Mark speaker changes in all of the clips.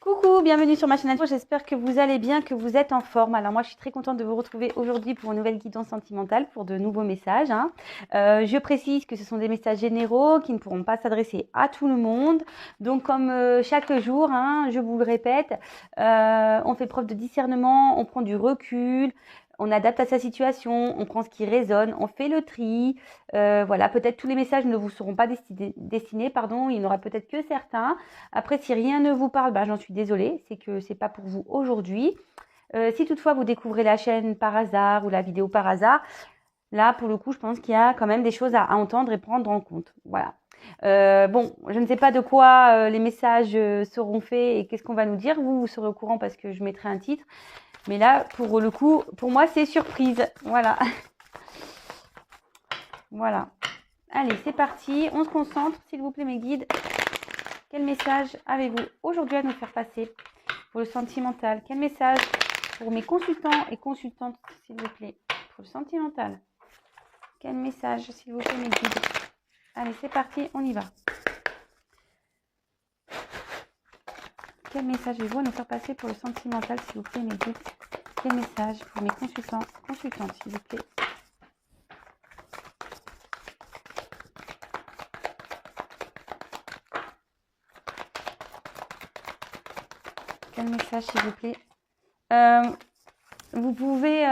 Speaker 1: Coucou, bienvenue sur ma chaîne Info, j'espère que vous allez bien, que vous êtes en forme. Alors moi je suis très contente de vous retrouver aujourd'hui pour une nouvelle guidance sentimentale, pour de nouveaux messages. Je précise que ce sont des messages généraux qui ne pourront pas s'adresser à tout le monde. Donc comme chaque jour, je vous le répète, on fait preuve de discernement, on prend du recul. On adapte à sa situation, on prend ce qui résonne, on fait le tri. Voilà, peut-être tous les messages ne vous seront pas destinés, pardon, il n'y en aura peut-être que certains. Après, si rien ne vous parle, j'en suis désolée, c'est que c'est pas pour vous aujourd'hui. Si toutefois vous découvrez la chaîne par hasard ou la vidéo par hasard, là, pour le coup, je pense qu'il y a quand même des choses à entendre et prendre en compte. Voilà. Bon, je ne sais pas de quoi les messages seront faits et qu'est-ce qu'on va nous dire. Vous serez au courant parce que je mettrai un titre. Mais là, pour le coup, pour moi, c'est surprise. Voilà. Voilà. Allez, c'est parti. On se concentre, s'il vous plaît, mes guides. Quel message avez-vous aujourd'hui à nous faire passer pour le sentimental? Quel message pour mes consultants et consultantes, s'il vous plaît, pour le sentimental? Quel message, s'il vous plaît, mes guides? Allez, c'est parti, on y va. Quel message avez-vous à nous faire passer pour le sentimental, s'il vous plaît, mes guides? Quel message pour mes consultants, consultantes, s'il vous plaît? Quel message, s'il vous plaît? Vous pouvez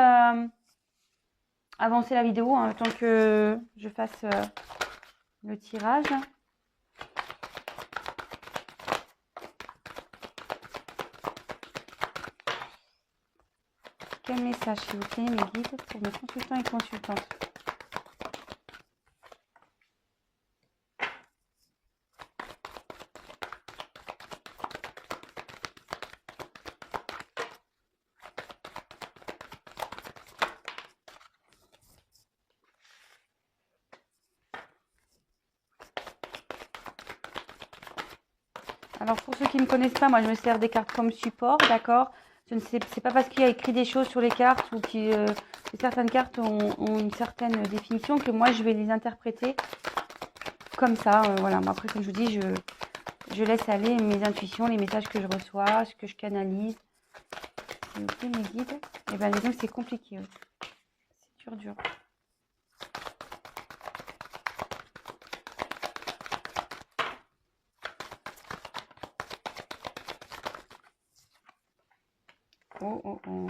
Speaker 1: avancer la vidéo le temps que je fasse le tirage. Quel message, s'il vous plaît, mes guides, pour mes consultants et consultantes? Alors pour ceux qui ne connaissent pas, moi je me sers des cartes comme support, d'accord? Je ne sais, c'est pas parce qu'il y a écrit des choses sur les cartes ou que certaines cartes ont une certaine définition que moi je vais les interpréter comme ça. Voilà, moi, après comme je vous dis, je laisse aller mes intuitions, les messages que je reçois, ce que je canalise. S'il vous plaît, mes guides. Et bien disons que c'est compliqué. C'est dur. Oh, oh, oh.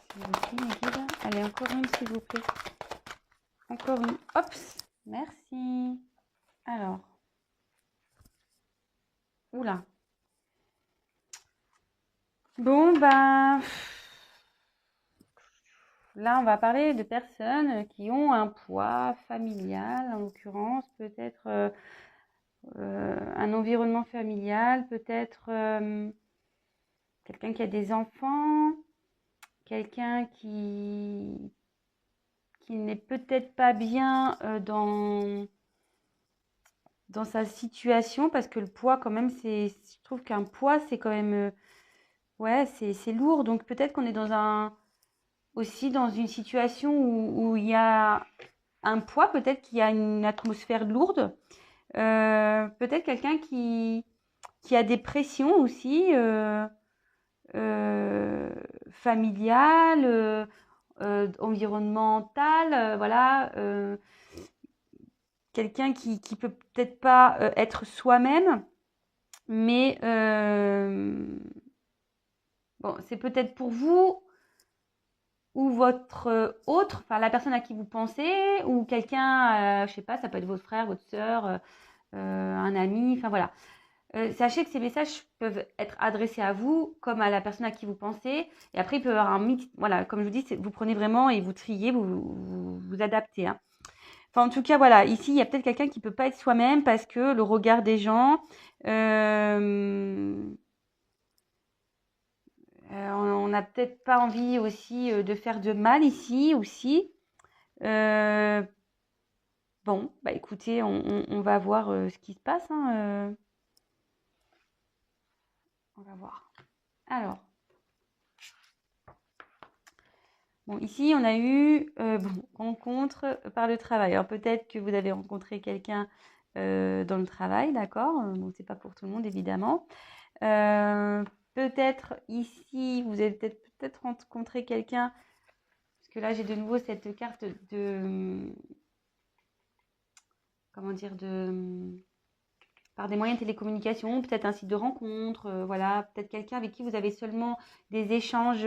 Speaker 1: S'il vous plaît, mes guides. Allez, encore une, s'il vous plaît. Encore une. Hop, merci. Alors. Oula. Bon, là, on va parler de personnes qui ont un poids familial, en l'occurrence, peut-être un environnement familial, peut-être quelqu'un qui a des enfants, quelqu'un qui n'est peut-être pas bien dans sa situation, parce que le poids, quand même, je trouve qu'un poids, c'est quand même, ouais, c'est lourd. Donc peut-être qu'on est aussi dans une situation où il y a un poids, peut-être qu'il y a une atmosphère lourde. Peut-être quelqu'un qui a des pressions aussi familiales, environnementales, voilà. Quelqu'un qui peut peut-être pas être soi-même, mais bon, c'est peut-être pour vous ou votre autre, enfin la personne à qui vous pensez, ou quelqu'un, je sais pas, ça peut être votre frère, votre sœur, un ami, enfin voilà. Sachez que ces messages peuvent être adressés à vous comme à la personne à qui vous pensez. Et après, il peut y avoir un mix. Voilà, comme je vous dis, vous prenez vraiment et vous triez, vous adaptez. Enfin, en tout cas, voilà, ici, il y a peut-être quelqu'un qui ne peut pas être soi-même parce que le regard des gens, on n'a peut-être pas envie aussi de faire de mal ici aussi. Euh, bon, bah écoutez, on va voir ce qui se passe, hein, on va voir. Alors, bon, ici, on a eu bon, rencontre par le travail. Alors, peut-être que vous avez rencontré quelqu'un dans le travail, d'accord? Bon, c'est pas pour tout le monde, évidemment. Peut-être ici, vous avez peut-être rencontré quelqu'un, parce que là, j'ai de nouveau cette carte de, comment dire, par des moyens de télécommunication, peut-être un site de rencontre, voilà, peut-être quelqu'un avec qui vous avez seulement des échanges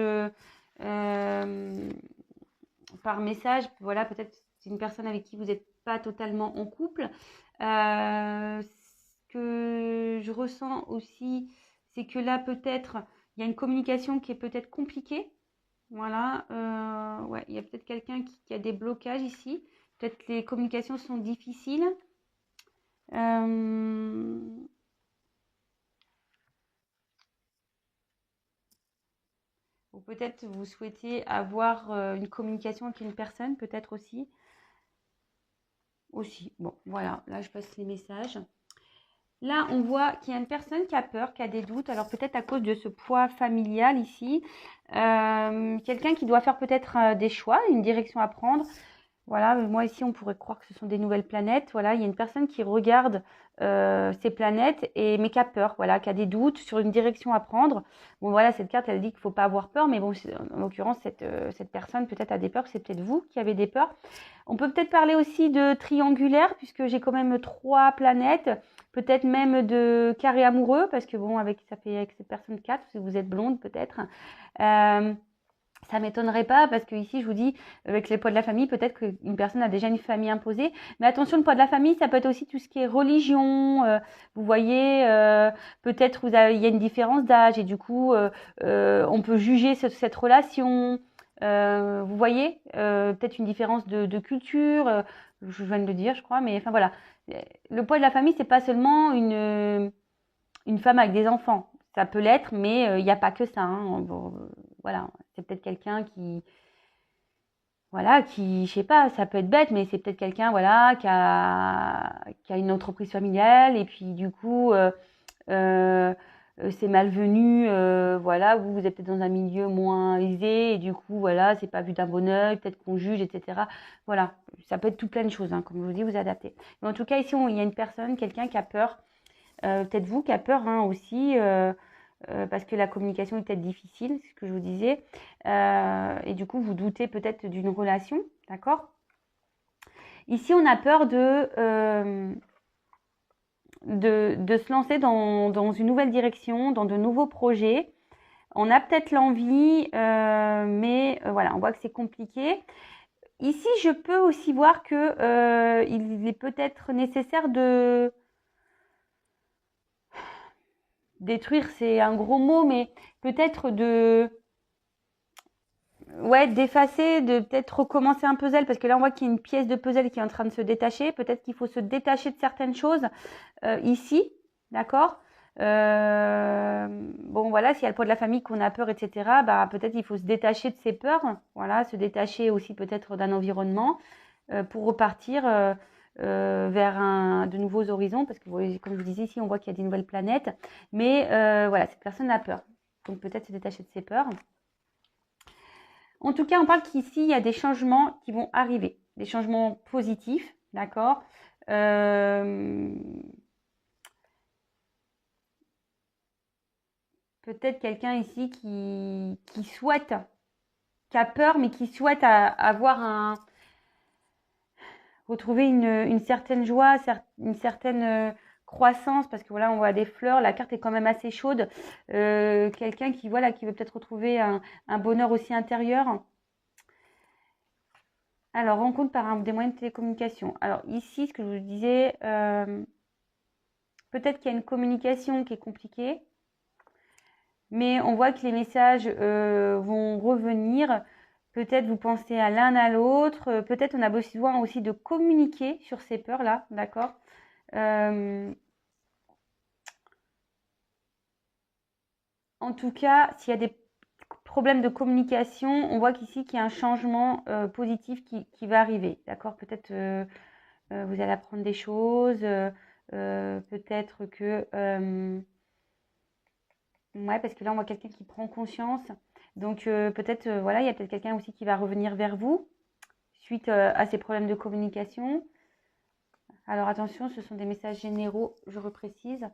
Speaker 1: par message, voilà, peut-être c'est une personne avec qui vous n'êtes pas totalement en couple. Ce que je ressens aussi, c'est que là, peut-être, il y a une communication qui est peut-être compliquée. Voilà, ouais, il y a peut-être quelqu'un qui a des blocages ici. Peut-être les communications sont difficiles. Ou peut-être vous souhaitez avoir une communication avec une personne, peut-être aussi. Aussi, bon, voilà, là je passe les messages. Là, on voit qu'il y a une personne qui a peur, qui a des doutes. Alors peut-être à cause de ce poids familial ici. Quelqu'un qui doit faire peut-être des choix, une direction à prendre. Voilà, moi ici, on pourrait croire que ce sont des nouvelles planètes. Voilà, il y a une personne qui regarde ces planètes mais qui a peur, voilà, qui a des doutes sur une direction à prendre. Bon, voilà, cette carte, elle dit qu'il ne faut pas avoir peur, mais bon, en l'occurrence, cette personne peut-être a des peurs, c'est peut-être vous qui avez des peurs. On peut peut-être parler aussi de triangulaire, puisque j'ai quand même 3 planètes, peut-être même de carré amoureux, parce que bon, ça fait avec cette personne 4, si vous êtes blonde peut-être. Ça m'étonnerait pas parce que ici je vous dis avec les poids de la famille peut-être qu'une personne a déjà une famille imposée, mais attention, le poids de la famille ça peut être aussi tout ce qui est religion, vous voyez, peut-être il y a une différence d'âge et du coup on peut juger cette relation, vous voyez, peut-être une différence de culture, je viens de le dire je crois, mais enfin voilà, le poids de la famille c'est pas seulement une femme avec des enfants. Ça peut l'être, mais il n'y a pas que ça, hein. Bon, voilà, c'est peut-être quelqu'un voilà, je sais pas, ça peut être bête, mais c'est peut-être quelqu'un, voilà, qui a une entreprise familiale et puis du coup, euh, c'est malvenu, voilà, vous êtes peut-être dans un milieu moins aisé et du coup, voilà, c'est pas vu d'un bon œil, peut-être qu'on juge, etc. Voilà, ça peut être tout plein de choses, hein, comme je vous dis, vous adaptez. Mais en tout cas, ici, il y a une personne, quelqu'un qui a peur. Peut-être vous qui a peur hein, aussi, parce que la communication est peut-être difficile, c'est ce que je vous disais. Et du coup, vous doutez peut-être d'une relation, d'accord? Ici, on a peur de se lancer dans une nouvelle direction, dans de nouveaux projets. On a peut-être l'envie, mais voilà, on voit que c'est compliqué. Ici, je peux aussi voir que il est peut-être nécessaire de détruire, c'est un gros mot, mais peut-être ouais, d'effacer, de peut-être recommencer un puzzle, parce que là on voit qu'il y a une pièce de puzzle qui est en train de se détacher. Peut-être qu'il faut se détacher de certaines choses ici, d'accord? Bon voilà, s'il y a le poids de la famille qu'on a peur, etc., bah peut-être il faut se détacher de ses peurs, voilà, se détacher aussi peut-être d'un environnement pour repartir vers de nouveaux horizons, parce que comme je vous disais ici, on voit qu'il y a des nouvelles planètes, mais voilà, cette personne a peur, donc peut-être se détacher de ses peurs. En tout cas, on parle qu'ici, il y a des changements qui vont arriver, des changements positifs, d'accord? Peut-être quelqu'un ici qui souhaite, qui a peur, mais qui souhaite retrouver une certaine joie, une certaine croissance, parce que voilà, on voit des fleurs, la carte est quand même assez chaude. Quelqu'un voilà, qui veut peut-être retrouver un bonheur aussi intérieur. Alors, rencontre par des moyens de télécommunication. Alors ici, ce que je vous disais, peut-être qu'il y a une communication qui est compliquée, mais on voit que les messages vont revenir. Peut-être vous pensez à l'un à l'autre. Peut-être on a besoin aussi de communiquer sur ces peurs-là, d'accord? En tout cas, s'il y a des problème de communication, on voit qu'ici qu'il y a un changement positif qui va arriver. D'accord? Peut-être vous allez apprendre des choses, peut-être que... ouais, parce que là, on voit quelqu'un qui prend conscience. Donc, peut-être, voilà, il y a peut-être quelqu'un aussi qui va revenir vers vous suite à ces problèmes de communication. Alors, attention, ce sont des messages généraux, je reprécise.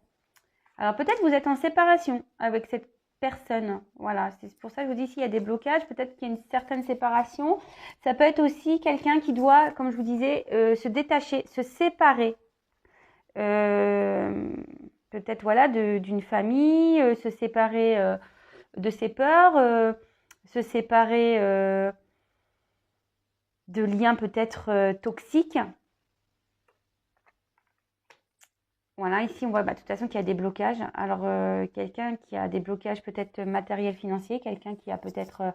Speaker 1: Alors, peut-être vous êtes en séparation avec cette personne. Voilà, c'est pour ça que je vous dis, s'il y a des blocages, peut-être qu'il y a une certaine séparation. Ça peut être aussi quelqu'un qui doit, comme je vous disais, se détacher, se séparer. Peut-être, voilà, d'une famille, se séparer de ses peurs, se séparer de liens peut-être toxiques. Voilà, ici on voit de toute façon qu'il y a des blocages. Alors quelqu'un qui a des blocages peut-être matériels, financiers, quelqu'un qui a peut-être,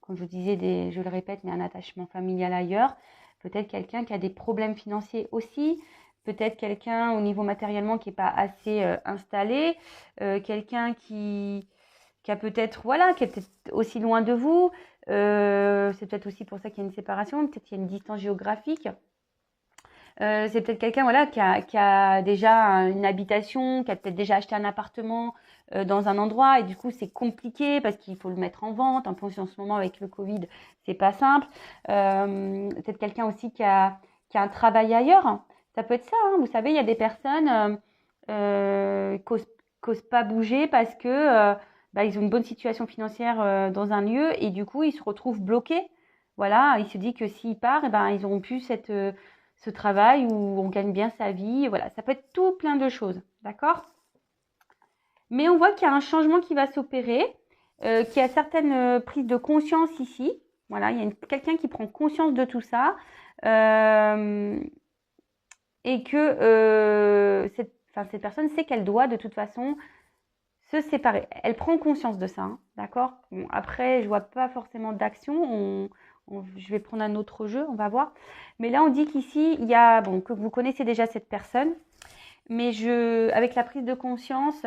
Speaker 1: comme je vous disais, je le répète, mais un attachement familial ailleurs. Peut-être quelqu'un qui a des problèmes financiers aussi. Peut-être quelqu'un au niveau matériellement qui n'est pas assez installé. Quelqu'un qui a peut-être, voilà, qui est peut-être aussi loin de vous. C'est peut-être aussi pour ça qu'il y a une séparation. Peut-être qu'il y a une distance géographique. C'est peut-être quelqu'un, voilà, qui a déjà une habitation, qui a peut-être déjà acheté un appartement dans un endroit et du coup c'est compliqué parce qu'il faut le mettre en vente. En plus en ce moment avec le Covid, c'est pas simple. Peut-être quelqu'un aussi qui a un travail ailleurs. Ça peut être ça, hein. Vous savez, il y a des personnes qui n'osent pas bouger parce que ils ont une bonne situation financière dans un lieu et du coup ils se retrouvent bloqués. Voilà, ils se disent que s'ils partent, ils n'auront plus ce travail où on gagne bien sa vie. Voilà, ça peut être tout plein de choses, d'accord? Mais on voit qu'il y a un changement qui va s'opérer, qu'il y a certaines prises de conscience ici. Voilà, il y a quelqu'un qui prend conscience de tout ça et que cette personne sait qu'elle doit de toute façon se séparer. Elle prend conscience de ça, hein, d'accord? Bon, après, je vois pas forcément d'action. Je vais prendre un autre jeu, on va voir. Mais là, on dit qu'ici, il y a, que vous connaissez déjà cette personne, mais avec la prise de conscience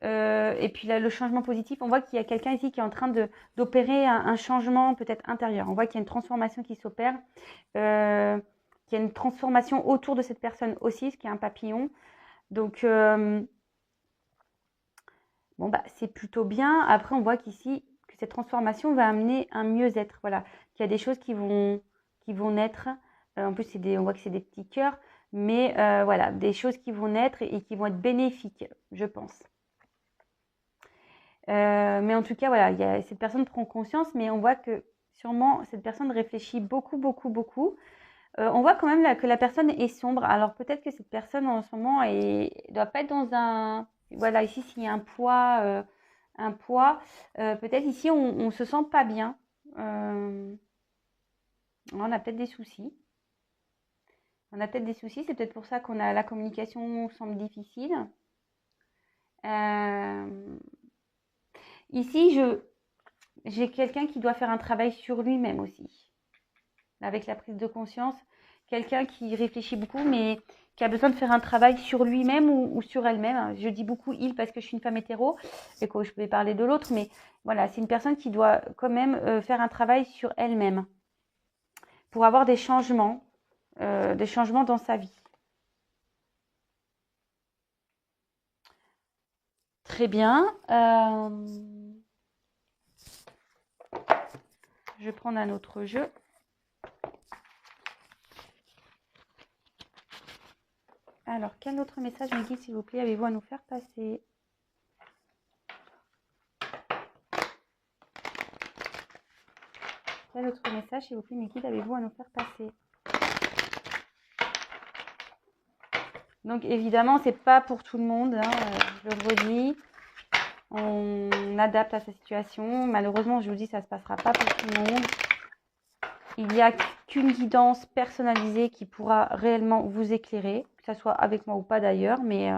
Speaker 1: et puis là, le changement positif, on voit qu'il y a quelqu'un ici qui est en train d'opérer un changement peut-être intérieur. On voit qu'il y a une transformation qui s'opère, qu'il y a une transformation autour de cette personne aussi, ce qui est un papillon. Donc, c'est plutôt bien. Après, on voit qu'ici, que cette transformation va amener un mieux-être. Voilà, qu'il y a des choses qui vont naître. En plus, on voit que c'est des petits cœurs. Mais voilà, des choses qui vont naître et qui vont être bénéfiques, je pense. Mais en tout cas, voilà, cette personne prend conscience, mais on voit que sûrement cette personne réfléchit beaucoup, beaucoup, beaucoup. On voit quand même que la personne est sombre. Alors peut-être que cette personne en ce moment ne doit pas être dans un... Voilà, ici, s'il y a un poids, peut-être ici, on ne se sent pas bien. On a peut-être des soucis. C'est peut-être pour ça qu'on a la communication semble difficile. Ici, j'ai quelqu'un qui doit faire un travail sur lui-même aussi. Avec la prise de conscience, quelqu'un qui réfléchit beaucoup, mais qui a besoin de faire un travail sur lui-même ou sur elle-même. Je dis beaucoup il parce que je suis une femme hétéro et que je peux parler de l'autre, mais voilà, c'est une personne qui doit quand même faire un travail sur elle-même pour avoir des changements dans sa vie. Très bien. Je vais prendre un autre jeu. Alors, quel autre message, me guide, s'il vous plaît, avez-vous à nous faire passer? Quel autre message, s'il vous plaît, mes guides, avez-vous à nous faire passer? Donc, évidemment, c'est pas pour tout le monde, hein, je le redis. On adapte à sa situation. Malheureusement, je vous dis, ça ne se passera pas pour tout le monde. Il n'y a qu'une guidance personnalisée qui pourra réellement vous éclairer, que ce soit avec moi ou pas d'ailleurs. Mais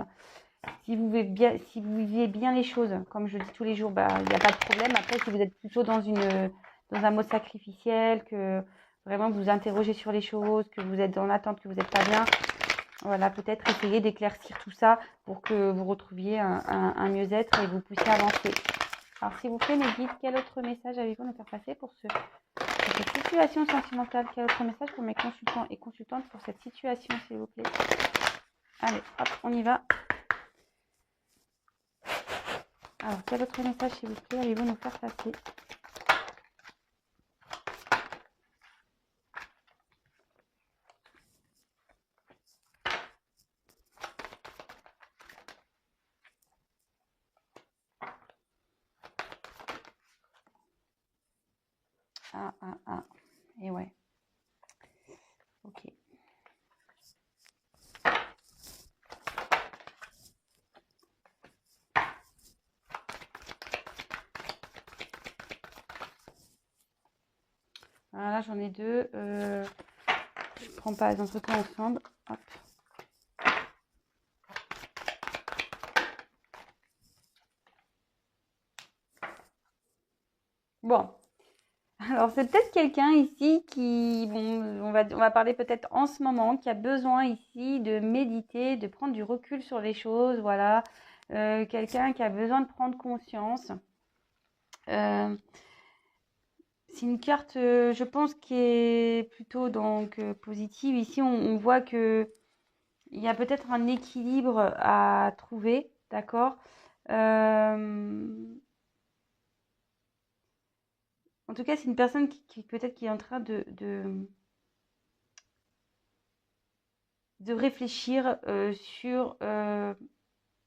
Speaker 1: si vous vivez bien les choses, comme je dis tous les jours, il n'y a pas de problème. Après, si vous êtes plutôt dans un mode sacrificiel, que vraiment vous interrogez sur les choses, que vous êtes dans l'attente, que vous n'êtes pas bien, voilà, peut-être essayer d'éclaircir tout ça pour que vous retrouviez un mieux-être et vous puissiez avancer. Alors, s'il vous plaît, mes guides, quel autre message avez-vous à nous faire passer pour cette situation sentimentale? Quel autre message pour mes consultants et consultantes pour cette situation, s'il vous plaît? Allez, hop, on y va. Alors, quel autre message, s'il vous plaît, allez-vous nous faire passer? Ah. Et ouais. Ok. Alors là, j'en ai deux. Je prends pas les entretiens ensemble. Hop. Bon. Alors, c'est peut-être quelqu'un ici qui, bon, on va parler peut-être en ce moment, qui a besoin ici de méditer, de prendre du recul sur les choses, voilà. Quelqu'un qui a besoin de prendre conscience. C'est une carte, je pense, qui est plutôt donc positive. Ici, on voit que il y a peut-être un équilibre à trouver, d'accord? En tout cas, c'est une personne qui peut-être qui est en train de réfléchir sur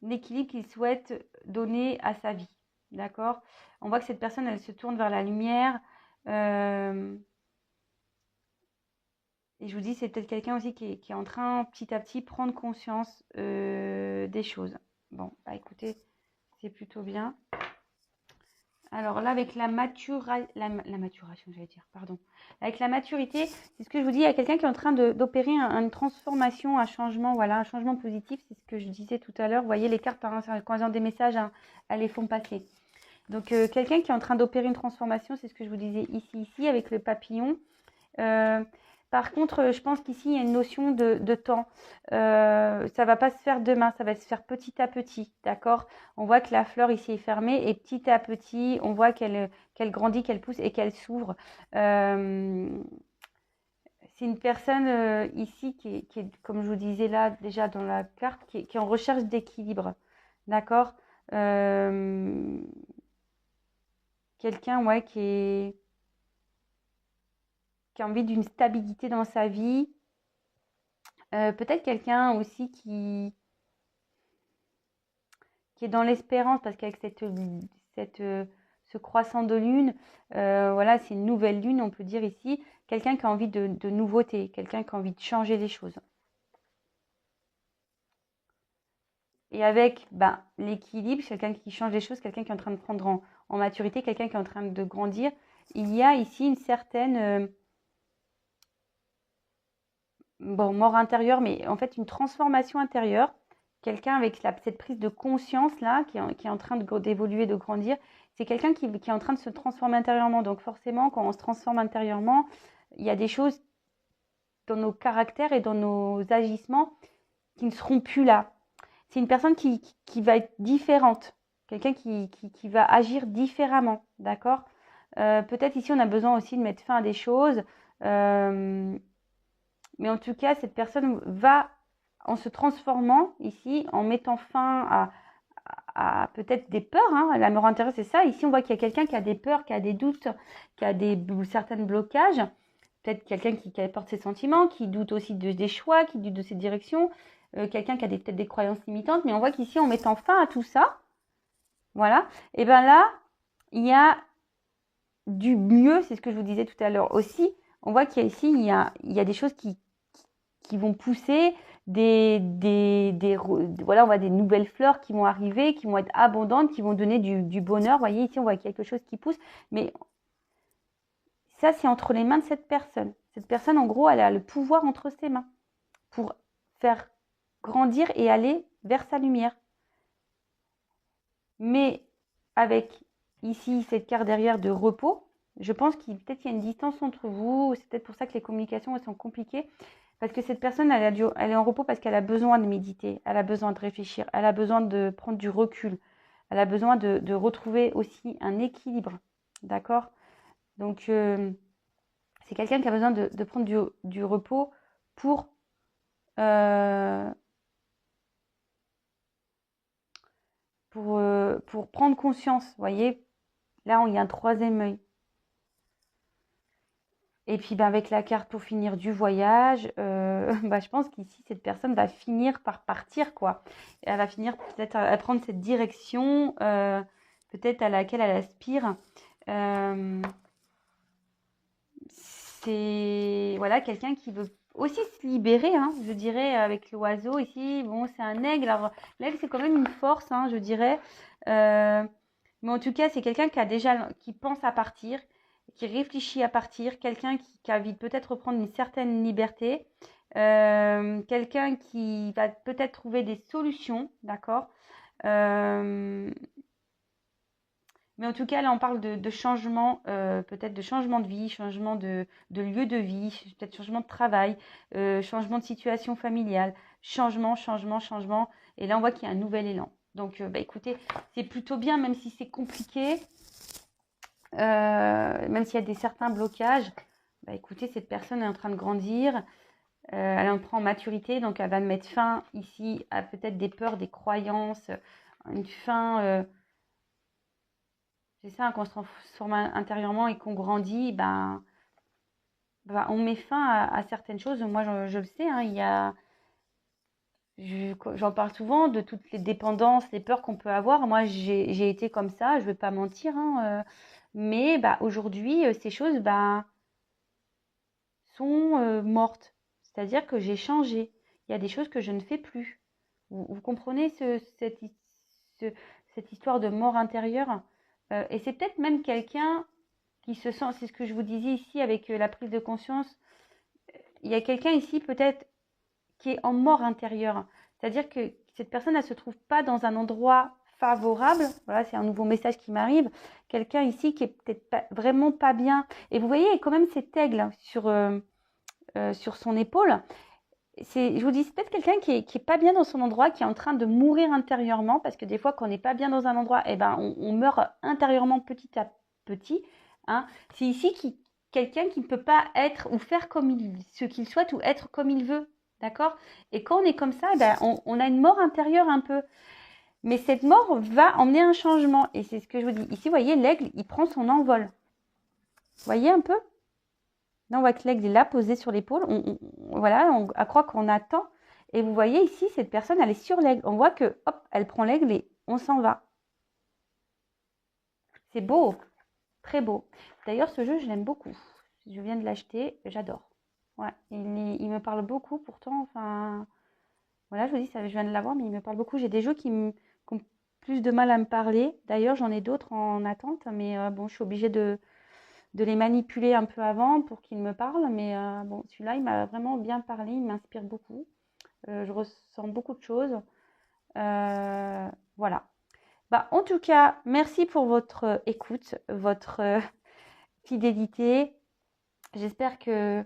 Speaker 1: l'équilibre qu'il souhaite donner à sa vie. D'accord? On voit que cette personne, elle se tourne vers la lumière. Et je vous dis, c'est peut-être quelqu'un aussi qui est en train, petit à petit, prendre conscience des choses. Bon, bah écoutez, c'est plutôt bien. Alors là, avec la maturation, j'allais dire, pardon. Avec la maturité, c'est ce que je vous dis, il y a quelqu'un qui est en train d'opérer une transformation, un changement, voilà, un changement positif. C'est ce que je disais tout à l'heure. Vous voyez, les cartes, hein, quand elles ont des messages, hein, elles les font passer. Donc, quelqu'un qui est en train d'opérer une transformation, c'est ce que je vous disais ici, avec le papillon. Par contre, je pense qu'ici, il y a une notion de temps. Ça ne va pas se faire demain, ça va se faire petit à petit, d'accord? On voit que la fleur ici est fermée et petit à petit, on voit qu'elle grandit, qu'elle pousse et qu'elle s'ouvre. C'est une personne ici qui est, comme je vous disais là déjà dans la carte, qui est en recherche d'équilibre, d'accord? Quelqu'un, ouais, qui a envie d'une stabilité dans sa vie. Peut-être quelqu'un aussi qui est dans l'espérance, parce qu'avec ce croissant de lune, voilà, c'est une nouvelle lune, on peut dire ici. Quelqu'un qui a envie de nouveauté, quelqu'un qui a envie de changer les choses. Et avec l'équilibre, quelqu'un qui change les choses, quelqu'un qui est en train de prendre en maturité, quelqu'un qui est en train de grandir, il y a ici une certaine mort intérieure, mais en fait une transformation intérieure. Quelqu'un avec cette prise de conscience là, qui est en train d'évoluer, de grandir, c'est quelqu'un qui est en train de se transformer intérieurement. Donc forcément, quand on se transforme intérieurement, il y a des choses dans nos caractères et dans nos agissements qui ne seront plus là. C'est une personne qui va être différente, quelqu'un qui va agir différemment, d'accord? Peut-être ici, on a besoin aussi de mettre fin à des choses. Mais en tout cas, cette personne va, en se transformant ici, en mettant fin à peut-être des peurs. Hein. La mort intérieure, c'est ça. Ici, on voit qu'il y a quelqu'un qui a des peurs, qui a des doutes, qui a certains blocages. Peut-être quelqu'un qui porte ses sentiments, qui doute aussi des choix, qui doute de ses directions. Quelqu'un qui a peut-être des croyances limitantes. Mais on voit qu'ici, en mettant fin à tout ça, voilà, et bien là, il y a du mieux, c'est ce que je vous disais tout à l'heure aussi. On voit qu'il y a ici, il y a des choses qui vont pousser, voilà, on voit des nouvelles fleurs qui vont arriver, qui vont être abondantes, qui vont donner du bonheur. Vous voyez, ici, on voit quelque chose qui pousse. Mais ça, c'est entre les mains de cette personne. Cette personne, en gros, elle a le pouvoir entre ses mains pour faire grandir et aller vers sa lumière. Mais avec ici cette carte derrière de repos, je pense qu'il peut-être qu'il y a une distance entre vous. C'est peut-être pour ça que les communications elles sont compliquées. Parce que cette personne, elle est en repos parce qu'elle a besoin de méditer, elle a besoin de réfléchir, elle a besoin de prendre du recul. elle a besoin de retrouver aussi un équilibre. D'accord? Donc, c'est quelqu'un qui a besoin de prendre du repos pour, euh, pour prendre conscience. Vous voyez, là, il y a un troisième œil. Et puis, ben, avec la carte pour finir du voyage, bah, je pense qu'ici, cette personne va finir par partir, quoi. Et elle va finir peut-être à prendre cette direction, peut-être à laquelle elle aspire. Euh, c'est voilà, quelqu'un qui veut aussi se libérer, hein, je dirais, avec l'oiseau ici. Bon, c'est un aigle. Alors, l'aigle, c'est quand même une force, hein, je dirais. Euh, mais en tout cas, c'est quelqu'un qui pense à partir, qui réfléchit à partir, quelqu'un qui a envie de peut-être reprendre une certaine liberté, quelqu'un qui va peut-être trouver des solutions, d'accord? Euh, mais en tout cas, là, on parle de changement, peut-être de changement de vie, changement de lieu de vie, peut-être changement de travail, changement de situation familiale, changement. Et là, on voit qu'il y a un nouvel élan. Donc, bah, écoutez, c'est plutôt bien, même si c'est compliqué, même s'il y a certains blocages. Bah, écoutez, cette personne est en train de grandir, elle en prend en maturité, donc elle va mettre fin ici à peut-être des peurs, des croyances, une fin. C'est ça, quand on se transforme intérieurement et qu'on grandit, on met fin à certaines choses. Moi, je le sais, hein, j'en parle souvent de toutes les dépendances, les peurs qu'on peut avoir. Moi, j'ai été comme ça, je ne vais pas mentir, hein, mais aujourd'hui, ces choses sont mortes. C'est-à-dire que j'ai changé. Il y a des choses que je ne fais plus. Vous comprenez ce- cette histoire de mort intérieure? Et c'est peut-être même quelqu'un qui se sent, c'est ce que je vous disais ici avec la prise de conscience, il y a quelqu'un ici peut-être qui est en mort intérieure. C'est-à-dire que cette personne, elle ne se trouve pas dans un endroit favorable. Voilà, c'est un nouveau message qui m'arrive. Quelqu'un ici qui est peut-être vraiment pas bien. Et vous voyez, il y a quand même cet aigle sur son épaule. Je vous dis, c'est peut-être quelqu'un qui est pas bien dans son endroit, qui est en train de mourir intérieurement, parce que des fois, quand on n'est pas bien dans un endroit, on meurt intérieurement petit à petit. Hein. C'est ici quelqu'un qui ne peut pas être ou faire ce qu'il souhaite ou être comme il veut. D'accord? Et quand on est comme ça, on a une mort intérieure un peu. Mais cette mort va emmener un changement. Et c'est ce que je vous dis. Ici, vous voyez, l'aigle, il prend son envol. Vous voyez un peu? Là, on voit que l'aigle est là, posé sur l'épaule. Voilà, on croit qu'on attend. Et vous voyez ici, cette personne, elle est sur l'aigle. On voit que, hop, elle prend l'aigle et on s'en va. C'est beau, très beau. D'ailleurs, ce jeu, je l'aime beaucoup. Je viens de l'acheter, j'adore. Ouais, il me parle beaucoup. Pourtant, enfin, voilà, je vous dis, ça, je viens de l'avoir, mais il me parle beaucoup. J'ai des jeux qui ont plus de mal à me parler. D'ailleurs, j'en ai d'autres en attente, mais bon, je suis obligée de les manipuler un peu avant pour qu'ils me parlent. Mais bon, celui-là, il m'a vraiment bien parlé, il m'inspire beaucoup. Je ressens beaucoup de choses. Voilà. En tout cas, merci pour votre écoute, votre fidélité. J'espère que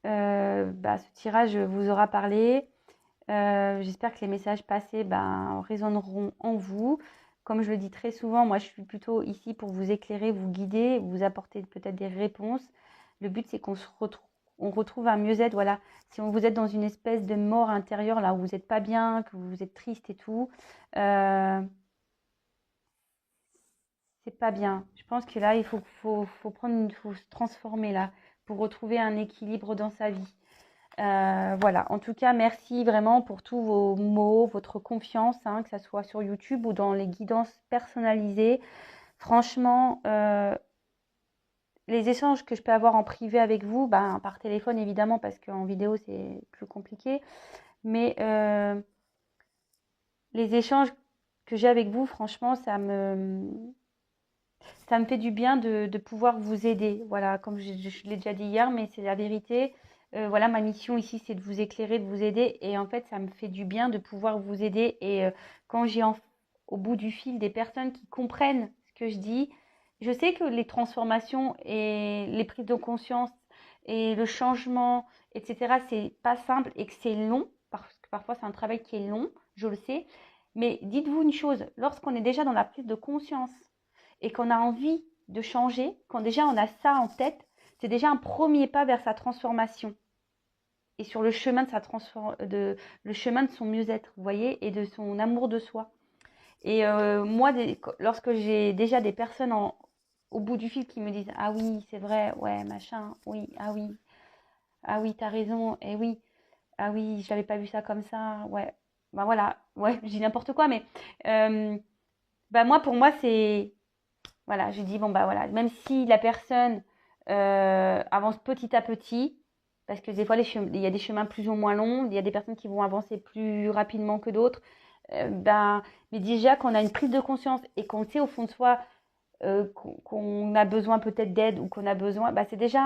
Speaker 1: ce tirage vous aura parlé. J'espère que les messages passés résonneront en vous. Comme je le dis très souvent, moi je suis plutôt ici pour vous éclairer, vous guider, vous apporter peut-être des réponses. Le but c'est qu'on retrouve un mieux-être. Voilà. Si vous êtes dans une espèce de mort intérieure, là où vous n'êtes pas bien, que vous êtes triste et tout, c'est pas bien. Je pense que là, faut se transformer là pour retrouver un équilibre dans sa vie. Voilà, en tout cas, merci vraiment pour tous vos mots, votre confiance, hein, que ce soit sur YouTube ou dans les guidances personnalisées. Franchement, les échanges que je peux avoir en privé avec vous, par téléphone évidemment, parce qu'en vidéo c'est plus compliqué, mais les échanges que j'ai avec vous, franchement, ça me fait du bien de pouvoir vous aider. Voilà, comme je l'ai déjà dit hier, mais c'est la vérité. Voilà, ma mission ici, c'est de vous éclairer, de vous aider. Et en fait, ça me fait du bien de pouvoir vous aider. Et quand j'ai au bout du fil des personnes qui comprennent ce que je dis, je sais que les transformations et les prises de conscience et le changement, etc., c'est pas simple et que c'est long, parce que parfois c'est un travail qui est long, je le sais. Mais dites-vous une chose, lorsqu'on est déjà dans la prise de conscience et qu'on a envie de changer, quand déjà on a ça en tête, c'est déjà un premier pas vers sa transformation et sur le chemin de le chemin de son mieux-être, vous voyez, et de son amour de soi. Et moi, lorsque j'ai déjà des personnes au bout du fil qui me disent ah oui, c'est vrai, ouais, machin, oui, ah oui, t'as raison, et oui, ah oui, je n'avais pas vu ça comme ça, ouais, bah voilà, ouais, je dis n'importe quoi, mais euh, bah moi, pour moi, c'est voilà, je dis bon bah voilà, même si la personne avance petit à petit, parce que des fois il y a des chemins plus ou moins longs, il y a des personnes qui vont avancer plus rapidement que d'autres, ben, mais déjà qu'on a une prise de conscience et qu'on sait au fond de soi qu'on a besoin peut-être d'aide ou qu'on a besoin, bah, c'est déjà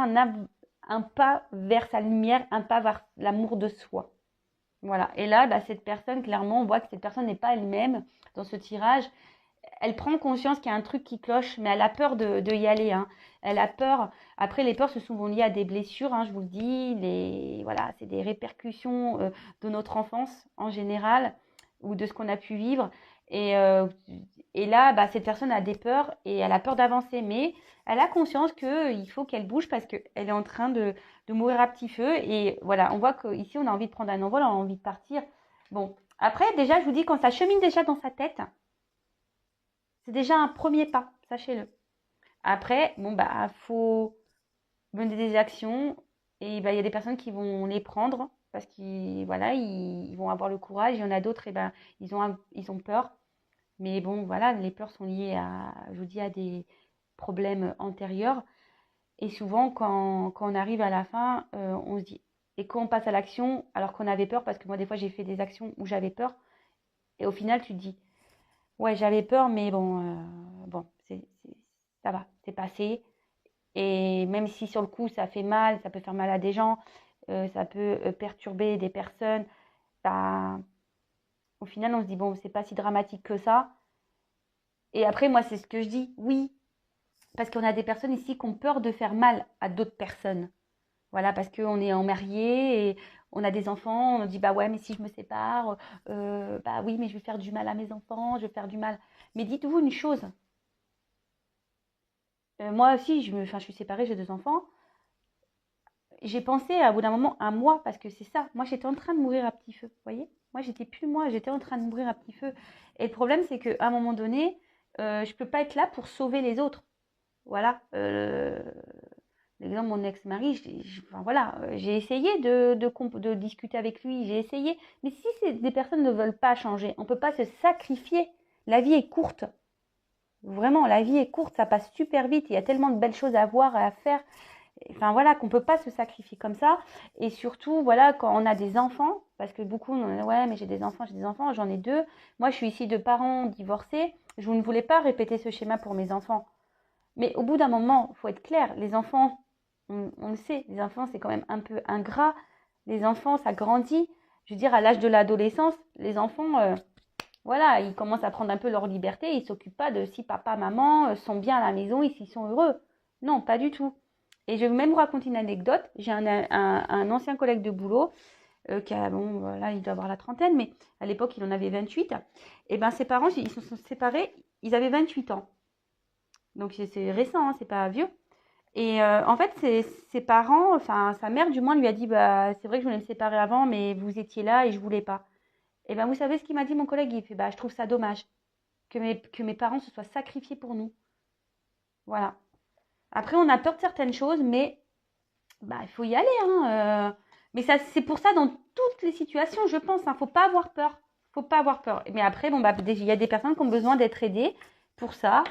Speaker 1: un pas vers sa lumière, un pas vers l'amour de soi. Voilà. Et là, bah, cette personne, clairement, on voit que cette personne n'est pas elle-même dans ce tirage. Elle prend conscience qu'il y a un truc qui cloche, mais elle a peur de y aller. Hein. Elle a peur. Après, les peurs se sont souvent liées à des blessures, hein, je vous le dis. Voilà, c'est des répercussions de notre enfance en général ou de ce qu'on a pu vivre. Et, euh, et là, bah, cette personne a des peurs et elle a peur d'avancer. Mais elle a conscience qu'il faut qu'elle bouge parce qu'elle est en train de mourir à petit feu. Et voilà, on voit qu'ici, on a envie de prendre un envol, on a envie de partir. Bon, après, déjà, je vous dis, quand ça chemine déjà dans sa tête, c'est déjà un premier pas, sachez-le. Après, bon, bah, faut mener des actions et bah, il y a des personnes qui vont les prendre parce qu'ils voilà, ils vont avoir le courage. Il y en a d'autres, et ben, ils ont peur. Mais bon, voilà, les peurs sont liées je vous dis, à des problèmes antérieurs. Et souvent, quand on arrive à la fin, on se dit, et quand on passe à l'action, alors qu'on avait peur, parce que moi, des fois, j'ai fait des actions où j'avais peur, et au final, tu te dis, ouais, j'avais peur, mais bon, bon, ça va, c'est passé. Et même si sur le coup, ça fait mal, ça peut faire mal à des gens, ça peut perturber des personnes, bah, au final, on se dit, bon, c'est pas si dramatique que ça. Et après, moi, c'est ce que je dis, oui, parce qu'on a des personnes ici qui ont peur de faire mal à d'autres personnes. Voilà, parce qu'on est en marié et on a des enfants, on dit, bah ouais, mais si je me sépare, bah oui, mais je vais faire du mal à mes enfants, je vais faire du mal. Mais dites-vous une chose, moi aussi, je suis séparée, j'ai deux enfants. J'ai pensé à bout d'un moment à moi, parce que c'est ça. Moi, j'étais en train de mourir à petit feu, vous voyez. Moi, j'étais plus moi, j'étais en train de mourir à petit feu. Et le problème, c'est qu'à un moment donné, je peux pas être là pour sauver les autres. Voilà. L'exemple, mon ex-mari, enfin, voilà, j'ai essayé de discuter avec lui, j'ai essayé. Mais si des personnes ne veulent pas changer, on ne peut pas se sacrifier. La vie est courte. Vraiment, la vie est courte, ça passe super vite. Il y a tellement de belles choses à voir, à faire. Enfin voilà, qu'on ne peut pas se sacrifier comme ça. Et surtout, voilà, quand on a des enfants, parce que beaucoup, ouais, mais j'ai des enfants, j'en ai deux. Moi, je suis issue de parents divorcés. Je ne voulais pas répéter ce schéma pour mes enfants. Mais au bout d'un moment, il faut être clair, les enfants, on le sait, les enfants, c'est quand même un peu ingrat. Les enfants, ça grandit. Je veux dire, à l'âge de l'adolescence, les enfants, voilà, ils commencent à prendre un peu leur liberté. Ils ne s'occupent pas de si papa, maman sont bien à la maison et s'ils sont heureux. Non, pas du tout. Et je vais même vous raconter une anecdote. J'ai un ancien collègue de boulot qui a, bon, voilà, il doit avoir la trentaine, mais à l'époque, il en avait 28. Et ben ses parents, ils se sont séparés, ils avaient 28 ans. Donc c'est récent, hein, c'est pas vieux. Et en fait, ses parents, enfin sa mère du moins, lui a dit, bah c'est vrai que je voulais me séparer avant, mais vous étiez là et je voulais pas. Et ben vous savez ce qu'il m'a dit mon collègue? Il fait, bah je trouve ça dommage que mes parents se soient sacrifiés pour nous. Voilà. Après, on a peur de certaines choses, mais bah il faut y aller, hein. Mais ça, c'est pour ça dans toutes les situations, je pense. Hein, faut pas avoir peur. Faut pas avoir peur. Mais après, bon bah il y a des personnes qui ont besoin d'être aidées pour ça,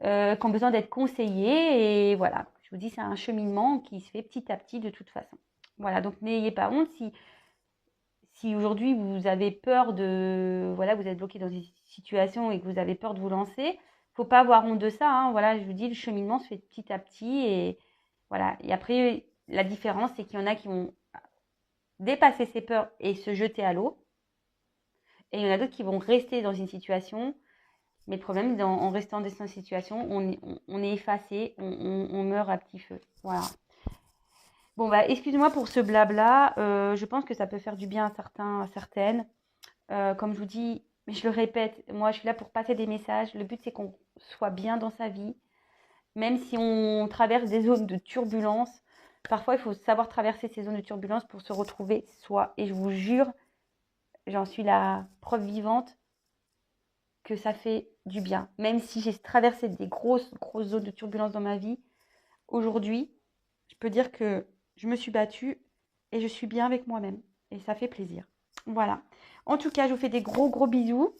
Speaker 1: qui ont besoin d'être conseillées. Et voilà, je vous dis, c'est un cheminement qui se fait petit à petit de toute façon. Voilà, donc n'ayez pas honte si aujourd'hui vous avez peur voilà, vous êtes bloqué dans une situation et que vous avez peur de vous lancer, faut pas avoir honte de ça. Hein, voilà, je vous dis, le cheminement se fait petit à petit et voilà. Et après, la différence, c'est qu'il y en a qui vont dépasser ces peurs et se jeter à l'eau, et il y en a d'autres qui vont rester dans une situation. Mais le problème, en restant dans une situation, on est effacé, on meurt à petit feu. Voilà. Bon, bah, excusez-moi pour ce blabla. Je pense que ça peut faire du bien à certains, à certaines. Comme je vous dis, Mais je le répète, moi je suis là pour passer des messages. Le but c'est qu'on soit bien dans sa vie. Même si on traverse des zones de turbulence, parfois il faut savoir traverser ces zones de turbulence pour se retrouver soi. Et je vous jure, j'en suis la preuve vivante que ça fait du bien. Même si j'ai traversé des grosses zones de turbulence dans ma vie, aujourd'hui, je peux dire que je me suis battue et je suis bien avec moi-même. Et ça fait plaisir. Voilà. En tout cas, je vous fais des gros bisous.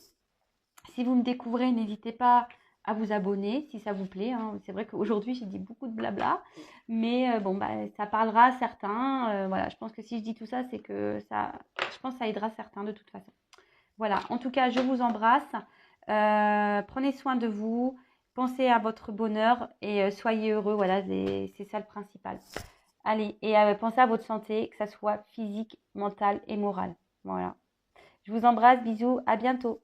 Speaker 1: Si vous me découvrez, n'hésitez pas à vous abonner si ça vous plaît, hein. C'est vrai qu'aujourd'hui, j'ai dit beaucoup de blabla, mais bon, bah, ça parlera à certains. Voilà, je pense que si je dis tout ça, c'est que ça, je pense que ça aidera certains de toute façon. Voilà, en tout cas, je vous embrasse. Prenez soin de vous, pensez à votre bonheur et soyez heureux. Voilà, c'est ça le principal. Allez, et pensez à votre santé, que ça soit physique, mentale et morale. Voilà. Je vous embrasse, bisous, à bientôt.